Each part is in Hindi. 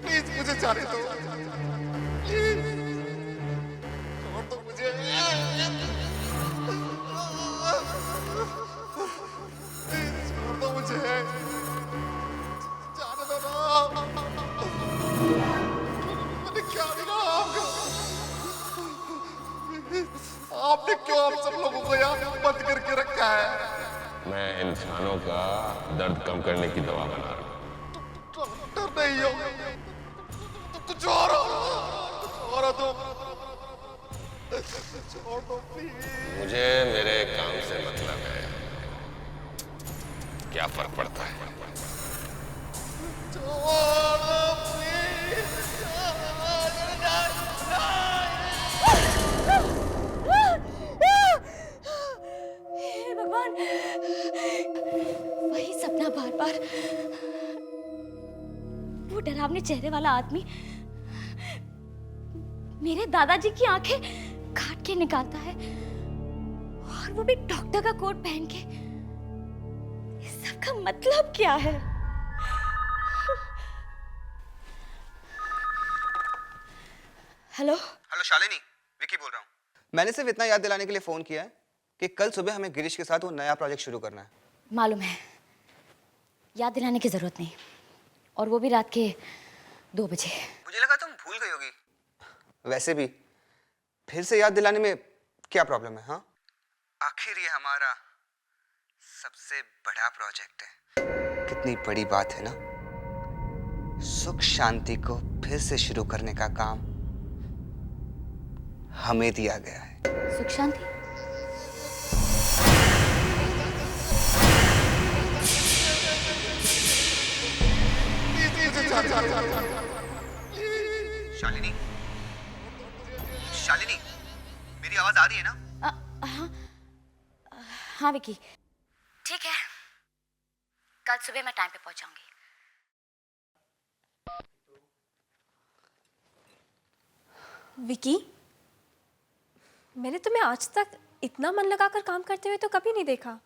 प्लीज मुझे जाने दो, प्लीज छोड़ दो मुझे, प्लीज छोड़ दो मुझे, जाने दो ना। मैंने क्या बिगाड़ा आपका? आपने क्यों आप सब लोगों को यहाँ बंद करके रखा है? मैं इंसानों का दर्द कम करने की दवा बना रहा हूँ। डॉक्टर नहीं हो, तो कुछ और हो तो छोड़ दो प्लीज। मुझे मेरे काम से मतलब है, क्या फर्क पड़ता है? छोड़ दो प्लीज। हे भगवान, वही सपना बार बार। वो डरावने चेहरे वाला आदमी मेरे दादाजी की आंखें काट के निकालता है, और वो भी डॉक्टर का कोट पहन के। इस सब का मतलब क्या है? हेलो हेलो शालिनी, विकी बोल रहा हूँ। मैंने सिर्फ इतना याद दिलाने के लिए फोन किया है कि कल सुबह हमें गिरीश के साथ वो नया प्रोजेक्ट शुरू करना है। मालूम है, याद दिलाने की जरूरत नहीं, और वो भी रात के 2 बजे। मुझे लगा तुम भूल गई होगी। वैसे भी फिर से याद दिलाने में क्या प्रॉब्लम है? हाँ, आखिर ये हमारा सबसे बड़ा प्रोजेक्ट है। कितनी बड़ी बात है ना, सुख शांति को फिर से शुरू करने का काम हमें दिया गया है। सुख शांति? शालिनी, शालिनी, मेरी आवाज आ रही है ना? हाँ हाँ विकी, ठीक है, कल सुबह मैं टाइम पे पहुंच जाऊंगी। विकी, मैंने तुम्हें आज तक इतना मन लगाकर काम करते हुए तो कभी नहीं देखा।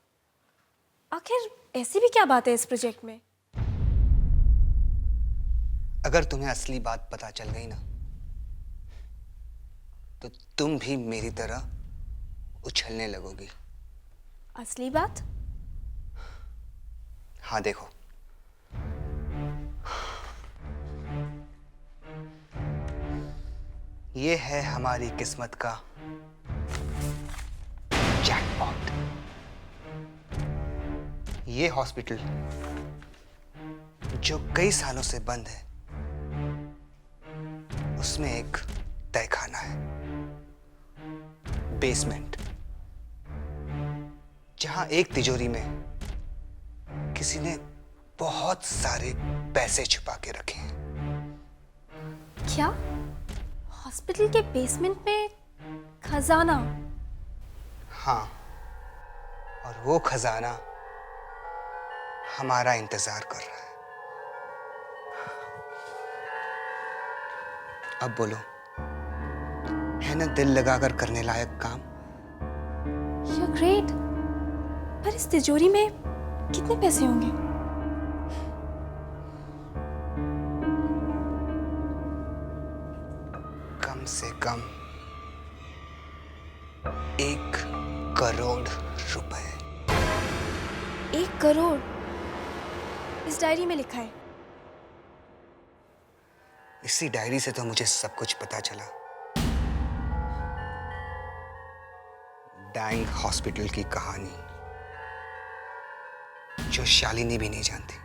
आखिर ऐसी भी क्या बात है इस प्रोजेक्ट में? अगर तुम्हें असली बात पता चल गई ना, तो तुम भी मेरी तरह उछलने लगोगी। असली बात? हाँ देखो, ये है हमारी किस्मत का जैकपॉट। ये हॉस्पिटल जो कई सालों से बंद है, उसमें एक तहखाना है, बेसमेंट, जहां एक तिजोरी में किसी ने बहुत सारे पैसे छुपा के रखे हैं। क्या? हॉस्पिटल के बेसमेंट में खजाना? हाँ, और वो खजाना हमारा इंतजार कर रहा है। अब बोलो, है ना दिल लगाकर करने लायक काम? You're great। पर इस तिजोरी में कितने पैसे होंगे? कम से कम 1 करोड़ रुपए। 1 करोड़? इस डायरी में लिखा है। इसी डायरी से तो मुझे सब कुछ पता चला। डैंग हॉस्पिटल की कहानी जो शालिनी भी नहीं जानती।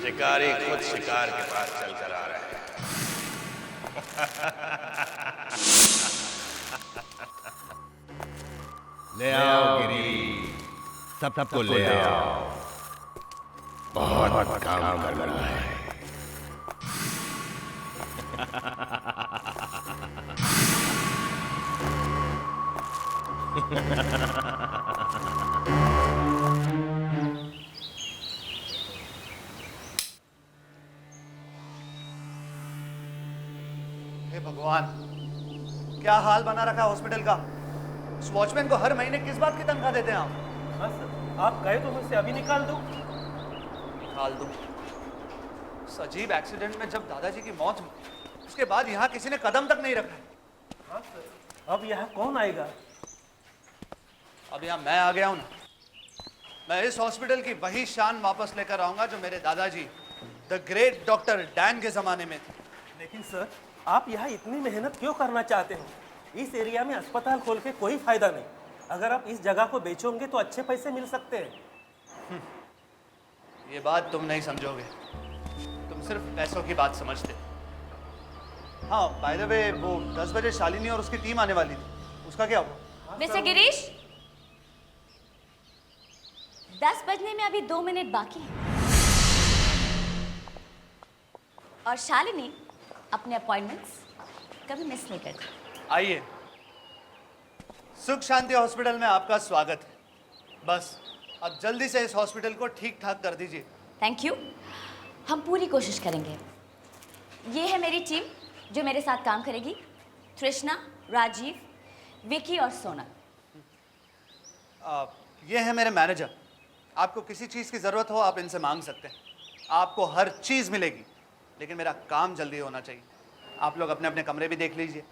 शिकारी खुद शिकार के पास चलकर आ रहे हैं। ले आओ गिरी, सबको ले आओ। बहुत काम करना है। हे भगवान, क्या हाल बना रखा है हॉस्पिटल का। उस वॉचमैन को हर महीने किस बात की तनख्वाह देते हैं आप? हाँ सर, आप कहे तो मुझसे अभी निकाल दो। निकाल दूं? उस अजीब एक्सीडेंट में जब दादाजी की मौत हुई, उसके बाद यहाँ किसी ने कदम तक नहीं रखा। हाँ सर, अब यहाँ कौन आएगा? अब यहाँ मैं आ गया हूँ ना। मैं इस हॉस्पिटल की वही शान वापस लेकर आऊंगा जो मेरे दादाजी द ग्रेट डॉक्टर डैन के जमाने में थी। लेकिन सर, आप यहाँ इतनी मेहनत क्यों करना चाहते हो? इस एरिया में अस्पताल खोल के कोई फायदा नहीं। अगर आप इस जगह को बेचोगे तो अच्छे पैसे मिल सकते हैं। ये बात तुम नहीं समझोगे, तुम सिर्फ पैसों की बात समझते। हाँ, बाय द वे, वो 10 बजे शालिनी और उसकी टीम आने वाली थी, उसका क्या हुआ? मिस्टर गिरीश, 10 बजने में अभी 2 मिनट बाकी हैं। और शालिनी अपने अपॉइंटमेंट्स कभी मिस नहीं करती। आइए, सुख शांति हॉस्पिटल में आपका स्वागत है। बस अब जल्दी से इस हॉस्पिटल को ठीक ठाक कर दीजिए। थैंक यू, हम पूरी कोशिश करेंगे। ये है मेरी टीम जो मेरे साथ काम करेगी। तृष्णा, राजीव, विकी और सोनल। ये है मेरे मैनेजर। आपको किसी चीज़ की ज़रूरत हो आप इनसे मांग सकते हैं, आपको हर चीज़ मिलेगी। लेकिन मेरा काम जल्दी होना चाहिए। आप लोग अपने अपने कमरे भी देख लीजिए।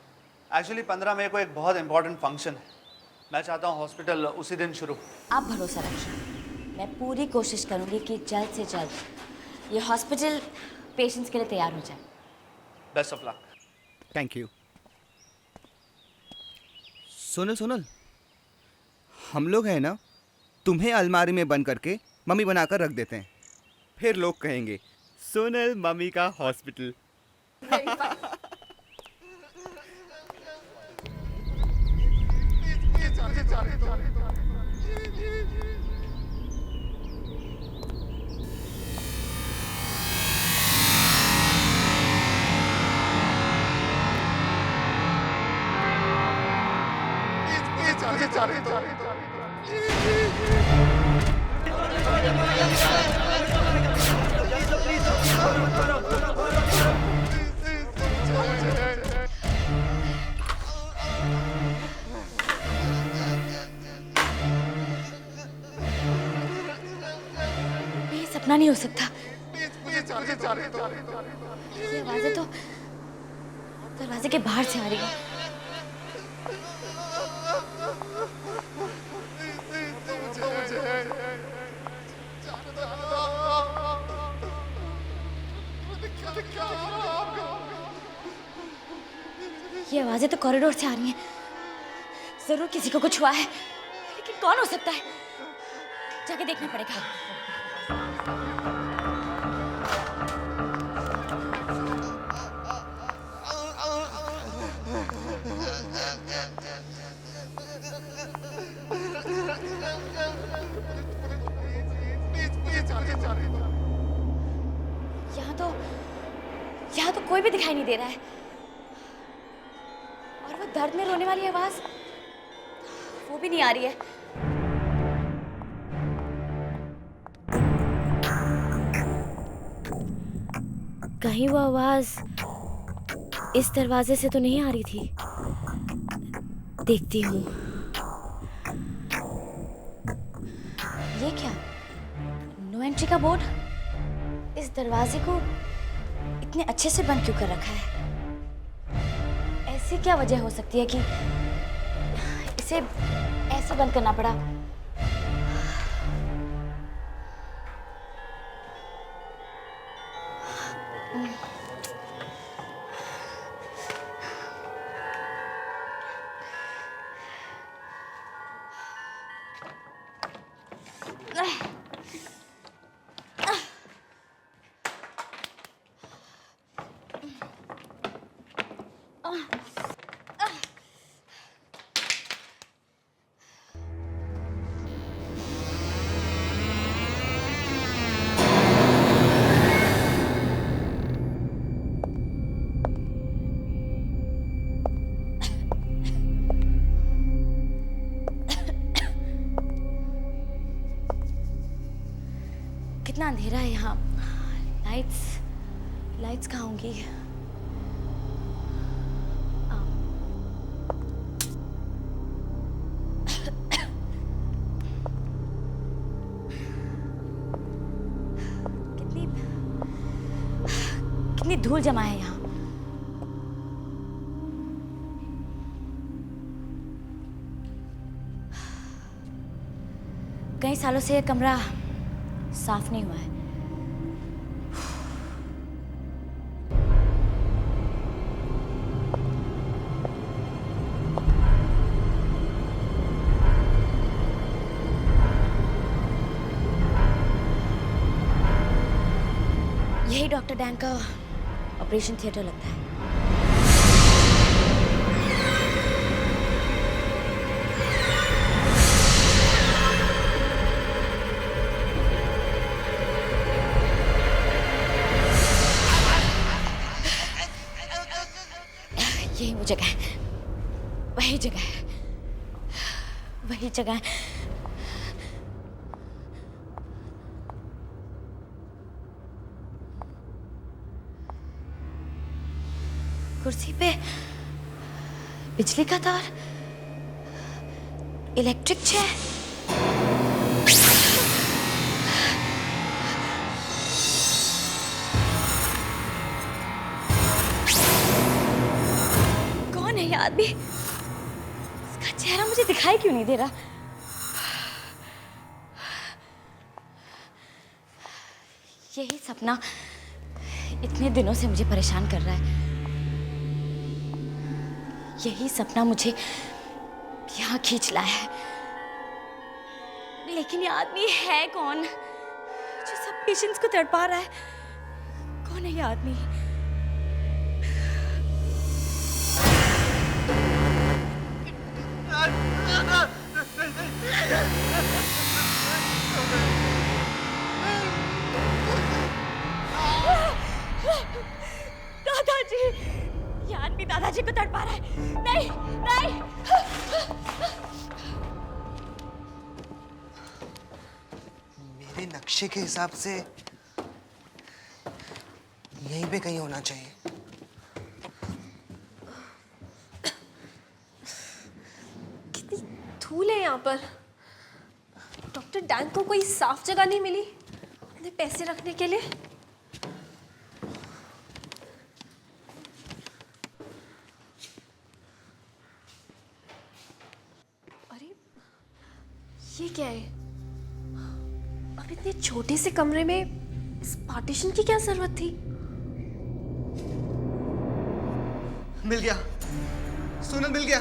एक्चुअली 15 मई को एक बहुत इंपॉर्टेंट फंक्शन है। मैं चाहता हूँ हॉस्पिटल उसी दिन शुरू। आप भरोसा रखिए, मैं पूरी कोशिश करूंगी कि जल्द से जल्द ये हॉस्पिटल पेशेंट्स के लिए तैयार हो जाए। Best of luck. Thank you. Sonal Sonal, हम लोग हैं ना, तुम्हें अलमारी में बंद करके मम्मी बनाकर रख देते हैं। फिर लोग कहेंगे सोनल मम्मी का हॉस्पिटल। ये सपना नहीं हो सकता। ये आवाजें तो दरवाजे के बाहर से आ रही है। ये आवाजें तो कॉरिडोर से आ रही हैं। जरूर किसी को कुछ हुआ है, लेकिन कौन हो सकता है? जाके देखना पड़ेगा। यहाँ तो कोई भी दिखाई नहीं दे रहा है। और वो दर्द में रोने वाली आवाज, वो भी नहीं आ रही है। कहीं वो आवाज इस दरवाजे से तो नहीं आ रही थी। देखती हूँ। ये क्या? नो एंट्री का बोर्ड इस दरवाजे को इतने अच्छे से बंद क्यों कर रखा है? ऐसी क्या वजह हो सकती है कि इसे ऐसे बंद करना पड़ा? कितना अंधेरा है यहाँ। लाइट्स लाइट्स कहाँ होंगी? कितनी कितनी धूल जमा है यहाँ। कई सालों से ये कमरा साफ नहीं हुआ है। यही डॉक्टर डैंग का ऑपरेशन थिएटर लगता है। यही वो जगह है, वही जगह है, वही जगह है। कुर्सी पे बिजली का तार, इलेक्ट्रिक चेयर। कौन है ये आदमी? इसका चेहरा मुझे दिखाई क्यों नहीं दे रहा? यही सपना इतने दिनों से मुझे परेशान कर रहा है। यही सपना मुझे यहाँ खींच लाया है। लेकिन ये आदमी है कौन जो सब पेशेंट्स को तड़पा रहा है? कौन है ये आदमी? दादाजी, ये आदमी दादाजी को तड़पा रहा है। नहीं नहीं। मेरे नक्शे के हिसाब से यहीं पे कहीं होना चाहिए। कितनी धूल है यहाँ पर। डॉक्टर डैंग को कोई साफ जगह नहीं मिली अपने पैसे रखने के लिए। अरे ये क्या है? अब इतने छोटे से कमरे में इस पार्टीशन की क्या जरूरत थी? मिल गया, सोनल मिल गया।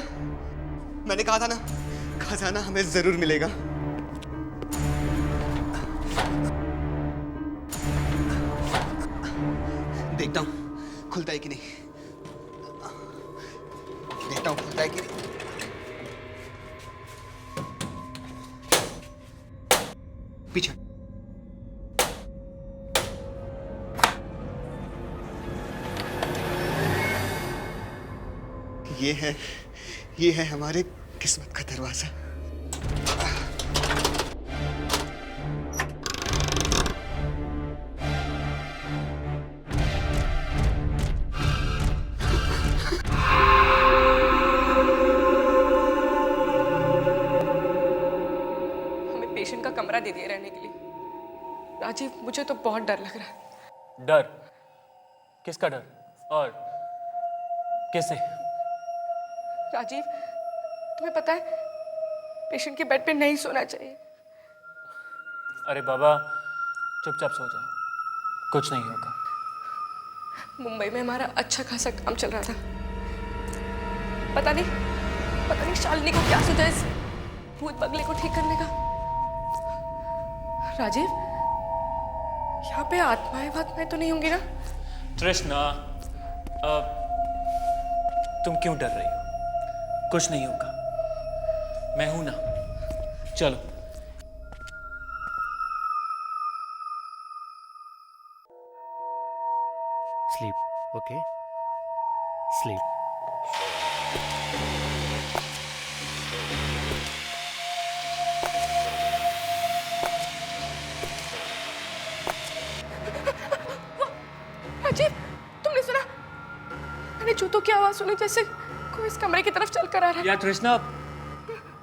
मैंने कहा था ना, खजाना हमें जरूर मिलेगा। देखता हूँ खुलता है कि नहीं। देखता हूँ खुलता है कि नहीं। पीछे। ये है हमारे किस्मत का दरवाजा। हमें पेशेंट का कमरा दे दिया रहने के लिए। राजीव, मुझे तो बहुत डर लग रहा है। डर? किसका डर और किससे? राजीव, तुम्हें पता है पेशेंट के बेड पे नहीं सोना चाहिए। अरे बाबा, चुपचाप सो जाओ, कुछ नहीं होगा। मुंबई में हमारा अच्छा खासा काम चल रहा था। पता नहीं शालिनी को क्या सोचा इस भूत बंगले को ठीक करने का। राजीव, यहाँ पे आत्माएं तो नहीं होंगी ना? तृष्णा, तुम क्यों डर रही हो? कुछ नहीं होगा, मैं हूं ना। चलो। Sleep, okay? Sleep. आवाज सुनी जैसे कोई इस कमरे की तरफ चल कर आ रहा है। या कृष्णा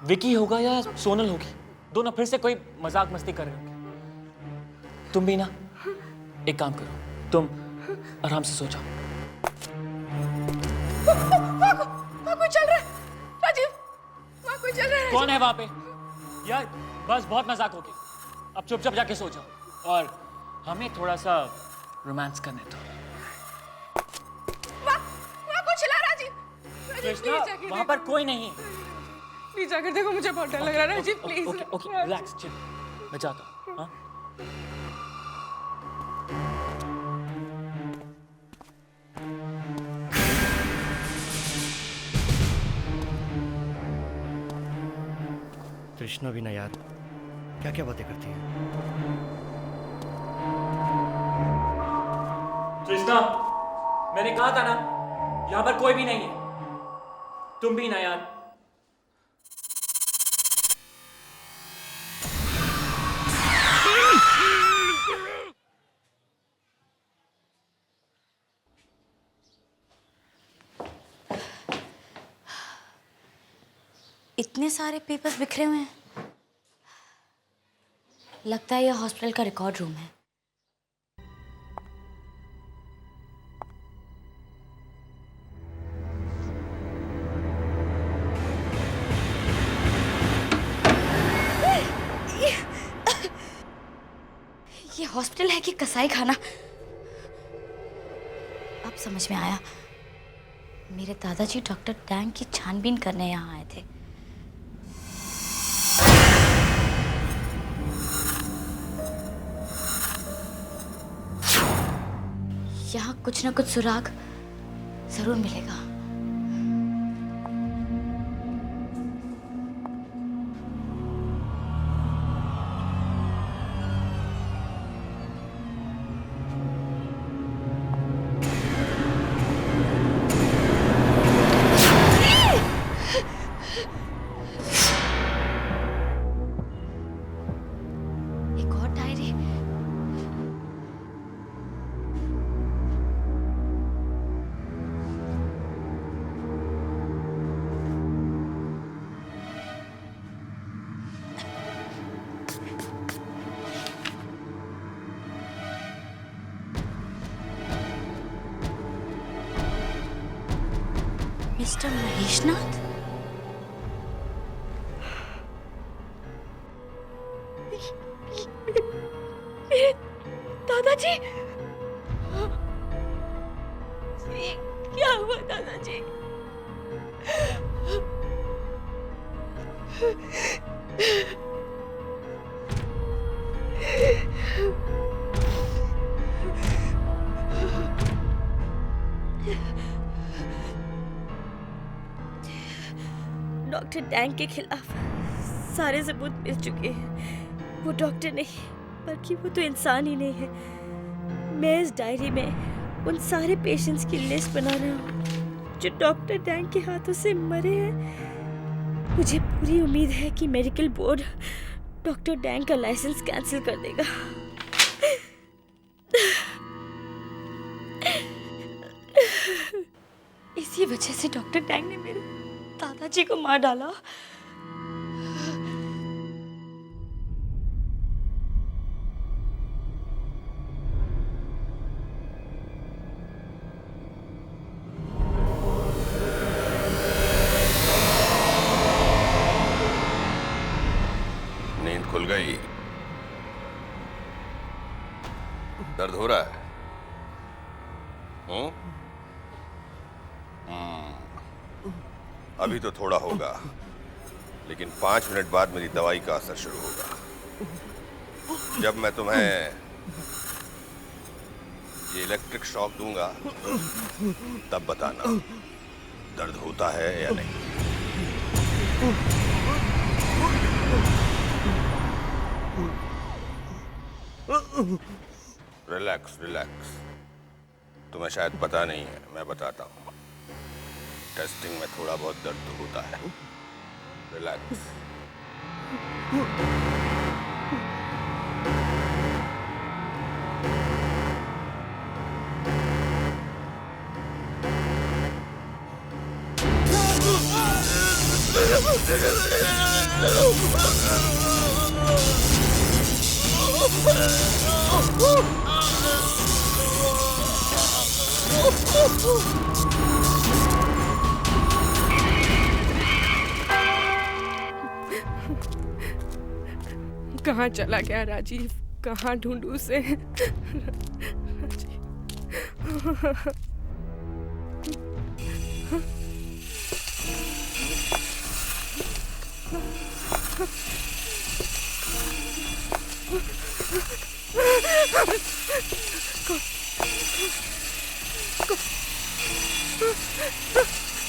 विकी होगा या सोनल होगी, दोनों फिर से कोई मजाक मस्ती कर रहे होंगे। तुम भी ना एक काम करो, तुम आराम से सो जाओ। वहाँ कोई चल रहा है राजीव, वहाँ कोई चल रहा है। कौन है वहां पे? यार बस बहुत मजाक हो गई, अब चुपचाप जाके सो जाओ और हमें थोड़ा सा रोमांस करने दो। वहाँ कोई चिल्ला राजीव, कृष्णा वहां पर कोई नहीं है। प्लीज जाकर देखो, मुझे बहुत डर लग रहा है Rajiv, please. Okay okay relax, chill, मैं जाता हूँ। हाँ कृष्णा भी ना यार, क्या क्या बातें करती है। कृष्णा मैंने कहा था ना यहाँ पर कोई भी नहीं है, तुम भी ना यार। इतने सारे पेपर्स बिखरे हुए हैं। लगता है यह हॉस्पिटल का रिकॉर्ड रूम है। ये हॉस्पिटल है कि कसाई खाना? अब समझ में आया, मेरे दादाजी डॉक्टर डैंग की छानबीन करने यहाँ आए थे। यहाँ कुछ ना कुछ सुराग जरूर मिलेगा। एक और डायरी। मिस्टर महेशनाथ? मेरे दादाजी? ये क्या हुआ दादाजी? डॉक्टर डैंग के खिलाफ सारे सबूत मिल चुके हैं। वो डॉक्टर नहीं बल्कि वो तो इंसान ही नहीं है। मैं इस डायरी में उन सारे पेशेंट्स की लिस्ट बना रहा हूँ जो डॉक्टर डैंग के हाथों से मरे हैं। मुझे पूरी उम्मीद है कि मेडिकल बोर्ड डॉक्टर डैंग का लाइसेंस कैंसिल कर देगा। इसी वजह से डॉक्टर डैंग ने मेरे दादाजी को मार डाला। नींद खुल गई? दर्द हो रहा है? अभी तो थोड़ा होगा, लेकिन 5 मिनट बाद मेरी दवाई का असर शुरू होगा। जब मैं तुम्हें ये इलेक्ट्रिक शॉक दूंगा तब बताना दर्द होता है या नहीं। Relax relax. तुम्हें शायद पता नहीं है, मैं बताता हूँ। टेस्टिंग में थोड़ा बहुत दर्द तो होता है। रिलैक्स। कहाँ चला गया राजीव? कहाँ ढूंढूं उसे?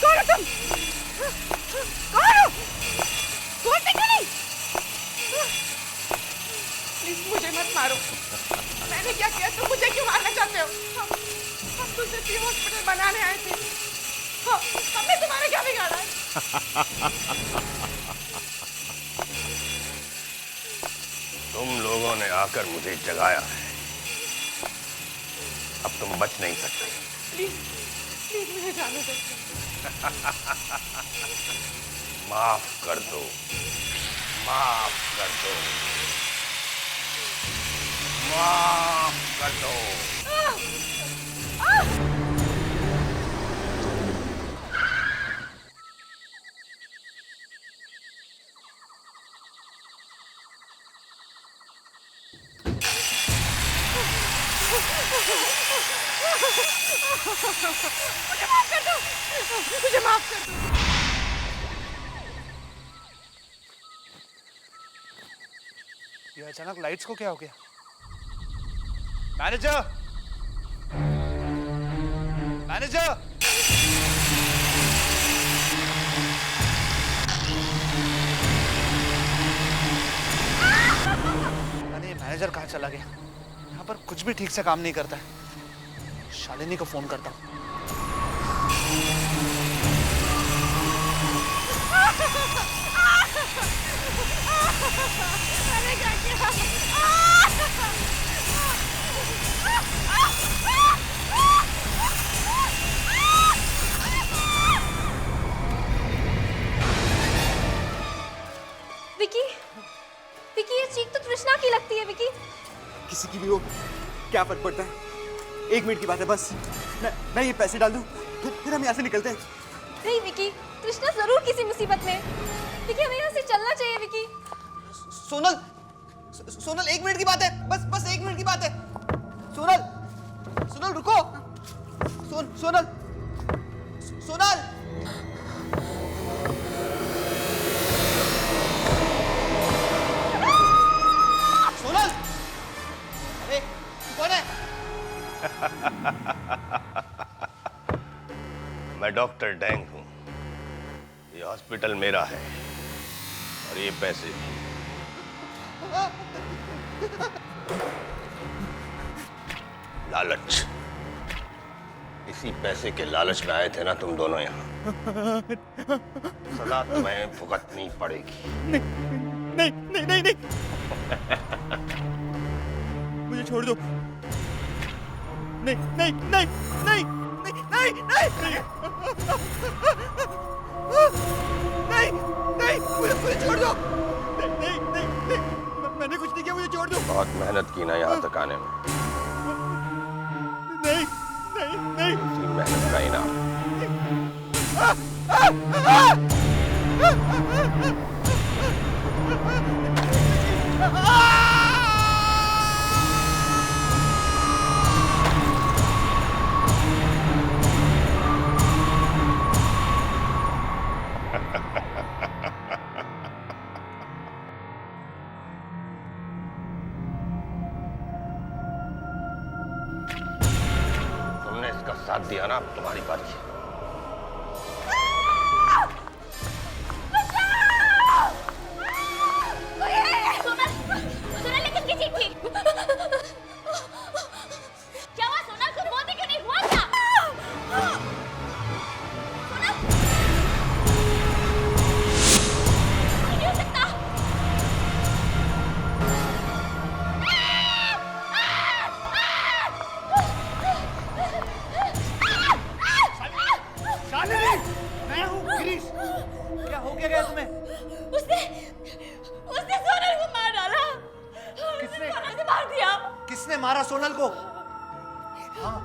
कौन हो तुम? कौन हो? बोलते क्यों नहीं? प्लीज मुझे मत मारो। मैंने क्या किया? तुम मुझे क्यों मारना चाहते हो? हम तुझे फ्री हॉस्पिटल बनाने आए थे। हमने तुम्हारा क्या बिगाड़ा है? तुम लोगों ने आकर मुझे जगाया है। अब तुम बच नहीं सकते। प्लीज प्लीज मुझे जाने दो। माफ कर दो, माफ कर दो, माफ कर दो। मुझे माफ कर दो। मुझे माफ कर दो। ये अचानक लाइट्स को क्या हो गया? मैनेजर, मैनेजर, पता नहीं मैनेजर कहाँ चला गया। यहाँ पर कुछ भी ठीक से काम नहीं करता है। शालिनी को फोन करता हूँ। मैंने क्या किया? विकी, विकी ये चीख तो तृष्णा की लगती है विकी। किसी की भी हो, क्या फर्क पड़ता है? 1 मिनट की बात है बस। मैं ये पैसे डाल दूं, फिर हम यहाँ से निकलते हैं। नहीं विकी, तृष्णा जरूर किसी मुसीबत में। विकी हमें यहाँ से चलना चाहिए विकी। सोनल, सोनल 1 मिनट की बात है, बस 1 मिनट की बात है। सोनल, सोनल रुको। सोनल, सोनल। सोनल, अरे कौन है? मैं डॉक्टर डैंग हूं। ये हॉस्पिटल मेरा है और ये पैसे भी। लालच, इसी पैसे के लालच में आए थे ना तुम दोनों यहाँ। सजा तुम्हें भुगतनी पड़ेगी। नहीं नहीं नहीं नहीं, मुझे छोड़ दो। नहीं नहीं नहीं नहीं नहीं नहीं नहीं नहीं, मुझे छोड़ दो। नहीं नहीं नहीं, मैंने कुछ नहीं किया, मुझे छोड़ दो। बहुत मेहनत की ना यहाँ तक आने में। नहीं नहीं नहीं, इसी मेहनत का इनाम। तुमने इसका साथ दिया ना, अब तुम्हारी बारी है। क्या हुआ सोनल? तुम बोलती क्यों नहीं? हुआ क्या? सोनल, नहीं हो सकता। क्या हो गया तुम्हें? उसने उसने सोनल को मार डाला। किसने? सोनल से मार दिया। किसने मारा सोनल को? हाँ,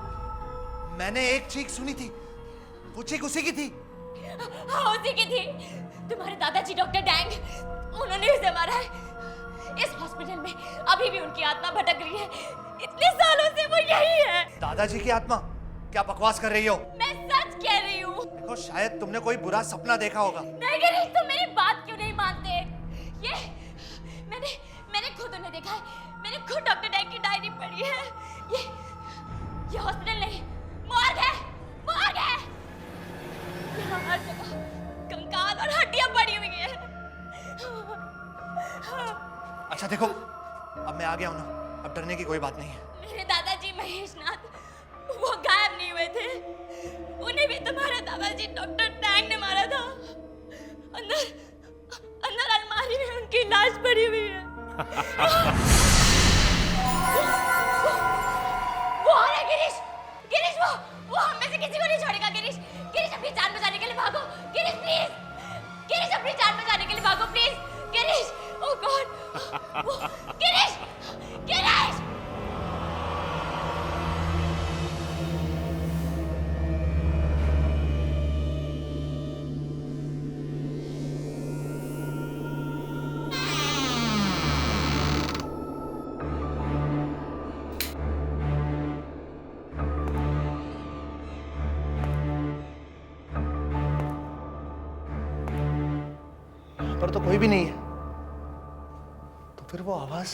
मैंने एक चीख सुनी थी, वो चीख उसी की थी। हाँ, उसी की थी। तुम्हारे दादाजी डॉक्टर डैंग, उन्होंने उसे मारा है। इस हॉस्पिटल में अभी भी उनकी आत्मा भटक रही है। इतने सालों से वो यही है। दादाजी की आत्मा? क्या बकवास कर रही हो? मैं सच कह रही हूँ। देखो, शायद तुमने कोई बुरा सपना देखा होगा। नहीं गिरीश, तुम मेरी बात क्यों नहीं मानते? ये मैंने खुद उन्हें देखा है। मैंने खुद डॉक्टर डैंग की डायरी पढ़ी है। ये हॉस्पिटल नहीं, मॉर्ग है, मॉर्ग है। यहाँ हर जगह कंकाल और हड्डियां पड़ी हुई हैं। अच्छा देखो, अब मैं आ गया हूं ना, अब डरने की कोई बात नहीं है। मेरे दादाजी महेशनाथ, वो गायब नहीं हुए थे। उन्हें भी तुम्हारे दादाजी डॉक्टर टैंग ने मारा था। अंदर अलमारी में उनकी लाश पड़ी हुई है। वो आ रहा है गिरीश, गिरीश, वो हम में से किसी को नहीं छोड़ेगा। गिरीश, गिरीश अपनी जान बचाने के लिए भागो। गिरीश प्लीज, गिरीश अपनी जान बचाने के लिए भागो please. Girish, oh God, Girish, Girish. यहाँ पर तो कोई भी नहीं है, तो फिर वो आवाज,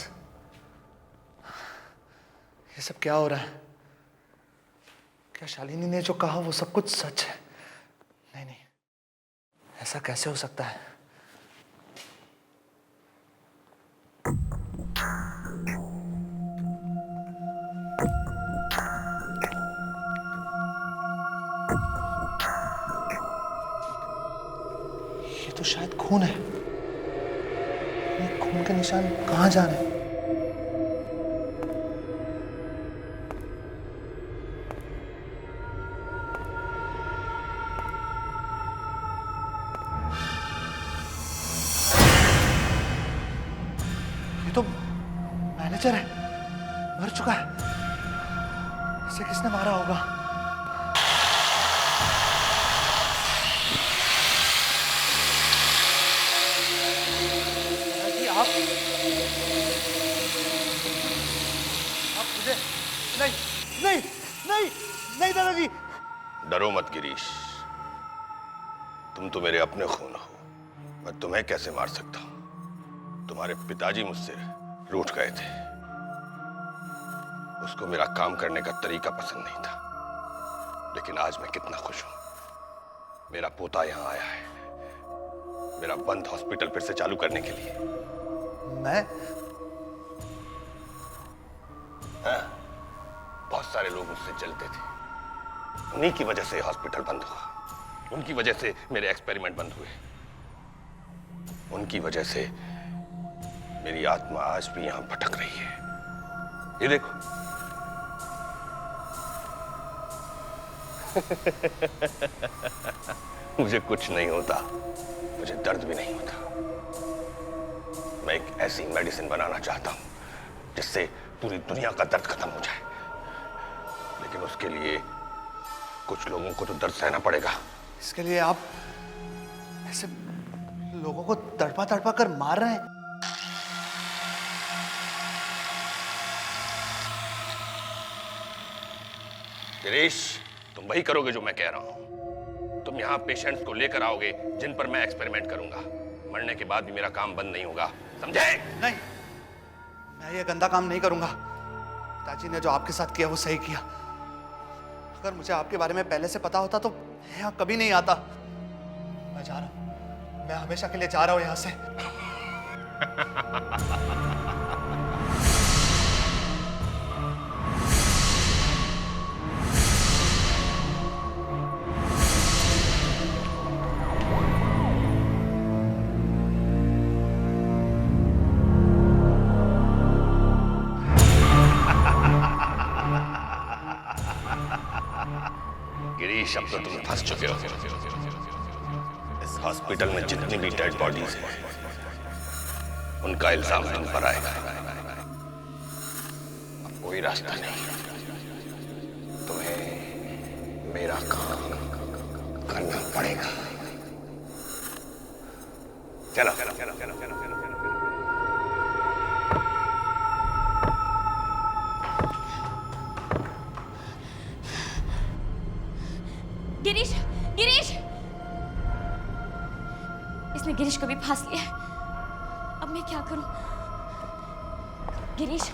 ये सब क्या हो रहा है? क्या शालिनी ने जो कहा वो सब कुछ सच है? नहीं नहीं, ऐसा कैसे हो सकता है? ये तो शायद खून है। ये खून के निशान कहाँ जा रहे हैं? ये तो मैनेजर है, मर चुका है। इसे किसने मारा होगा? आप मुझे नहीं नहीं नहीं नहीं दादाजी। डरो मत गिरीश, तुम तो मेरे अपने खून हो। मैं तुम्हें कैसे मार सकता हूं? तुम्हारे पिताजी मुझसे रूठ गए थे। उसको मेरा काम करने का तरीका पसंद नहीं था, लेकिन आज मैं कितना खुश हूं। मेरा पोता यहां आया है, मेरा बंद हॉस्पिटल फिर से चालू करने के लिए। मैं? हाँ, बहुत सारे लोग मुझसे जलते थे। उन्हीं की वजह से हॉस्पिटल बंद हुआ। उनकी वजह से मेरे एक्सपेरिमेंट बंद हुए। उनकी वजह से मेरी आत्मा आज भी यहां भटक रही है। ये देखो। मुझे कुछ नहीं होता, मुझे दर्द भी नहीं होता। मैं एक ऐसी मेडिसिन बनाना चाहता हूं जिससे पूरी दुनिया का दर्द खत्म हो जाए, लेकिन उसके लिए कुछ लोगों को तो दर्द सहना पड़ेगा। इसके लिए आप ऐसे लोगों को तड़पा तड़पा कर मार रहे हैं? गिरीश, तुम वही करोगे जो मैं कह रहा हूं। तुम यहाँ पेशेंट्स को लेकर आओगे जिन पर मैं एक्सपेरिमेंट करूंगा। मरने के बाद भी मेरा काम बंद नहीं होगा, समझे? नहीं, मैं ये गंदा काम नहीं करूंगा। पिताजी ने जो आपके साथ किया वो सही किया। अगर मुझे आपके बारे में पहले से पता होता तो मैं यहाँ कभी नहीं आता। मैं जा रहा हूं, मैं हमेशा के लिए जा रहा हूं यहाँ से। गिरीश, अब तो तुम फंस चुके हो। इस हॉस्पिटल में जितनी भी डेड बॉडीज हैं, उनका इल्जाम तुम पर आएगा। अब कोई रास्ता नहीं, तुम्हें मेरा काम करना पड़ेगा। चलो चलो चलो चलो चलो चलो चलो। गिरीश, गिरीश! इसने गिरीश को भी फांस लिया है। अब मैं क्या करूं? गिरीश,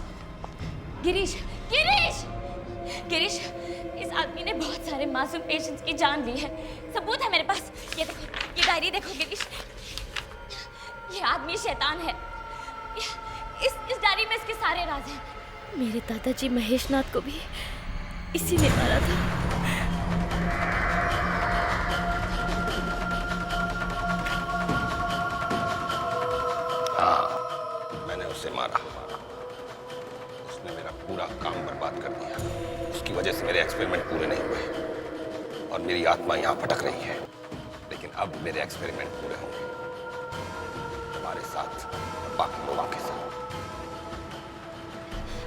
गिरीश, गिरीश! गिरीश, इस आदमी ने बहुत सारे मासूम पेशेंट्स की जान ली है। सबूत है मेरे पास। ये देखो, ये डायरी देखो गिरीश। ये आदमी शैतान है। इस डायरी में इसके सारे राज हैं। मेरे दादाजी महेशनाथ को भी इसी ने मारा था। उसे मारा। उसने मेरा पूरा काम बर्बाद कर दिया। उसकी वजह से मेरे एक्सपेरिमेंट पूरे नहीं हुए और मेरी आत्मा यहाँ भटक रही है। लेकिन अब मेरे एक्सपेरिमेंट पूरे होंगे, तुम्हारे साथ, बाकी लोगों के साथ।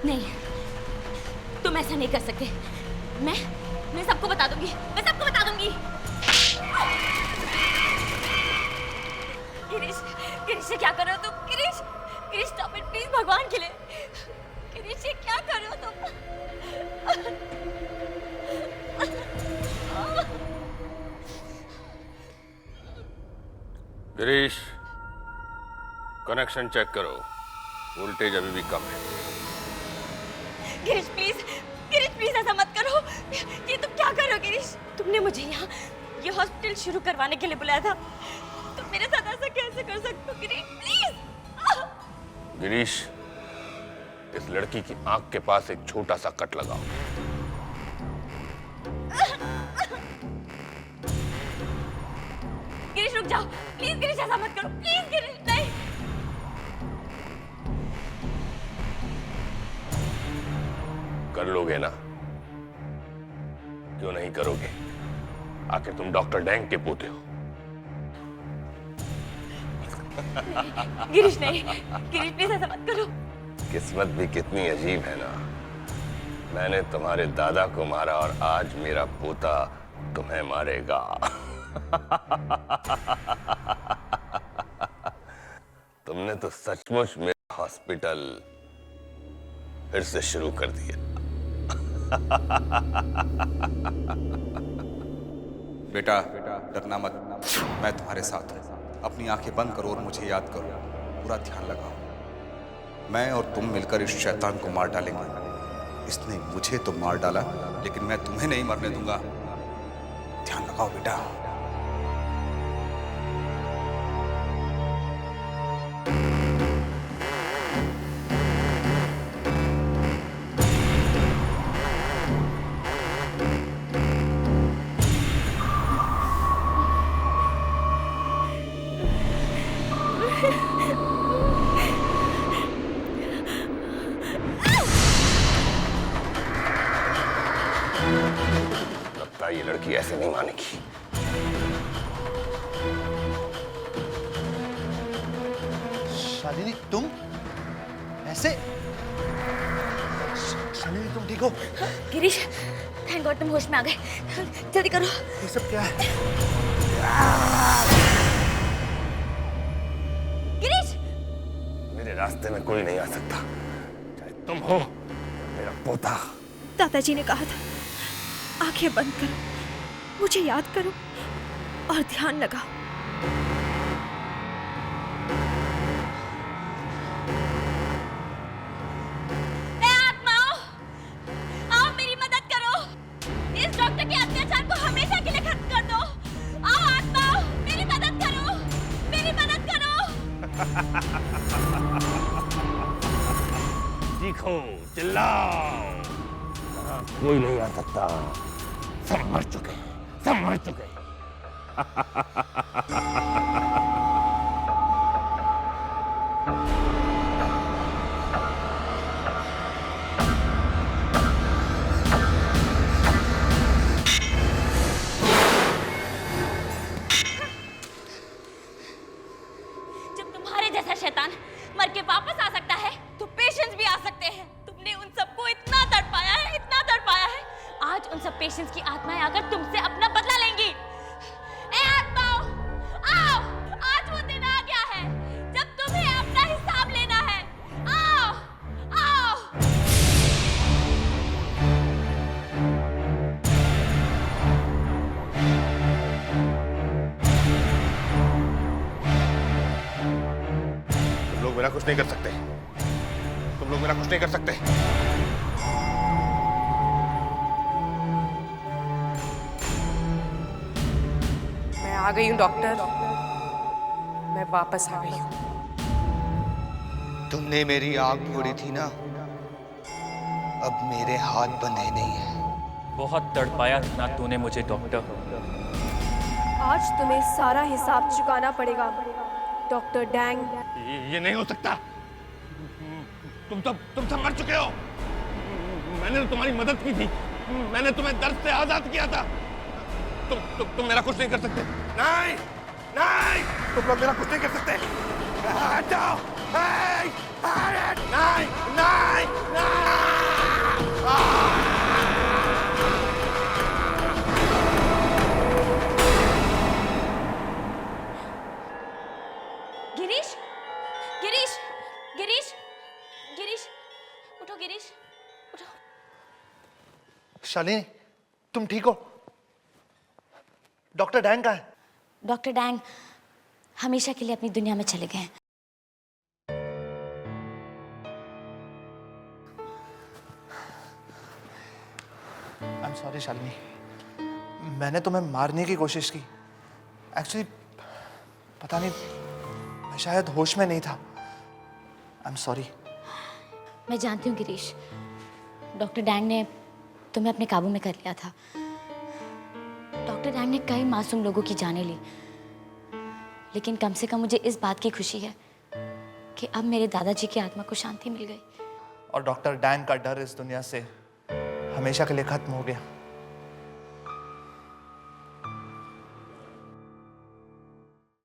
नहीं, तुम ऐसा नहीं कर सकते। मैं सबको बता दूंगी। मैं सबको बता दूंगी। गिरीश, गिरीश से क्या कर रहे हो तुम? Girish, Girish stop it please, भगवान के लिए। गिरीश ये क्या कर रहे हो तुम? गिरीश, कनेक्शन चेक करो, वोल्टेज अभी भी कम है। गिरीश प्लीज, गिरीश प्लीज ऐसा मत करो। ये तुम क्या कर रहे हो गिरीश? तुमने मुझे यहाँ ये हॉस्पिटल शुरू करवाने के लिए बुलाया था। तुम मेरे साथ ऐसा कैसे कर सकते हो गिरीश? प्लीज। गिरीश, इस लड़की की आंख के पास एक छोटा सा कट लगाओ। गिरीश रुक जाओ प्लीज। गिरीश ऐसा मत करो प्लीज। गिरीश नहीं। कर लोगे ना? क्यों नहीं करोगे? आखिर तुम डॉक्टर डैंग के पोते हो। गिरीश नहीं, गिरीश प्लीज ऐसा मत करो। किस्मत भी कितनी अजीब है ना। मैंने तुम्हारे दादा को मारा और आज मेरा पोता तुम्हें मारेगा। तुमने तो सचमुच मेरा हॉस्पिटल फिर से शुरू कर दिया। बेटा, डरना मत, मैं तुम्हारे साथ हूँ। अपनी आंखें बंद करो और मुझे याद करो। पूरा ध्यान लगाओ। मैं और तुम मिलकर इस शैतान को मार डालेंगे। इसने मुझे तो मार डाला, लेकिन मैं तुम्हें नहीं मरने दूंगा। ध्यान लगाओ बेटा। लगता है ये लड़की ऐसे नहीं मानेगी। शालिनी तुम ऐसे? शालिनी तुम ठीक हो? गिरीश, थैंक गॉड तुम होश में आ गए। जल्दी करो। ये सब क्या है? गिरीश! मेरे रास्ते में कोई नहीं आ सकता, चाहे तुम हो मेरा पोता। दादाजी ने कहा था आंखें बंद करो, मुझे याद करो और ध्यान लगाओ। ए आत्माओं, आओ मेरी मदद करो। इस डॉक्टर के अत्याचार को हमेशा के लिए खत्म कर दो। आओ आत्माओं, मेरी मदद करो, मेरी मदद करो। चीखो, चिल्लाओ, यहाँ कोई नहीं आ सकता। सब मर चुके, सब मर चुके। मर के वापस आ सकता है तो पेशेंट्स भी आ सकते हैं। तुमने उन सबको इतना तड़पाया है, इतना तड़पाया है। आज उन सब पेशेंट्स की आत्माएं आकर तुमसे अपना बदला लेंगी। ए आत्माओं, आओ, आज वो दिन आ गया है जब तुम्हें अपना हिसाब लेना है। आओ, आओ। तुम लोग मेरा कुछ नहीं कर सकते। तुम लोग मेरा कुछ नहीं कर सकते। मैं आ गई हूँ डॉक्टर, मैं वापस आ गई हूँ। तुमने मेरी आग फोड़ी थी ना, अब मेरे हाथ बंधे नहीं है। बहुत तड़पाया था ना तूने मुझे डॉक्टर। आज तुम्हें सारा हिसाब चुकाना पड़ेगा डॉक्टर डैंग। ये नहीं हो सकता। तुम सब मर चुके हो। मैंने तो तुम्हारी मदद की थी। मैंने तुम्हें दर्द से आजाद किया था। तुम मेरा कुछ नहीं कर सकते। नहीं, नहीं, तुम लोग मेरा कुछ नहीं कर सकते। हटाओ। नहीं, नहीं, गिरीश, गिरीश, गिरीश, गिरीश, उठो गिरीश, उठो। शालिनी, तुम ठीक हो? डॉक्टर डैंग कहाँ है? डॉक्टर डैंग हमेशा के लिए अपनी दुनिया में चले गए हैं। आई एम सॉरी शालिनी, मैंने तुम्हें मारने की कोशिश की। एक्चुअली पता नहीं, मैं शायद होश में नहीं था। I am sorry. मैं जानती हूँ गिरीश, डॉक्टर डैंग ने तुम्हें अपने काबू में कर लिया था। डॉक्टर डैंग ने कई मासूम लोगों की जानें ली, लेकिन कम से कम मुझे इस बात की खुशी है कि अब मेरे दादाजी की आत्मा को शांति मिल गई। और डॉक्टर डैंग का डर इस दुनिया से हमेशा के लिए खत्म हो गया।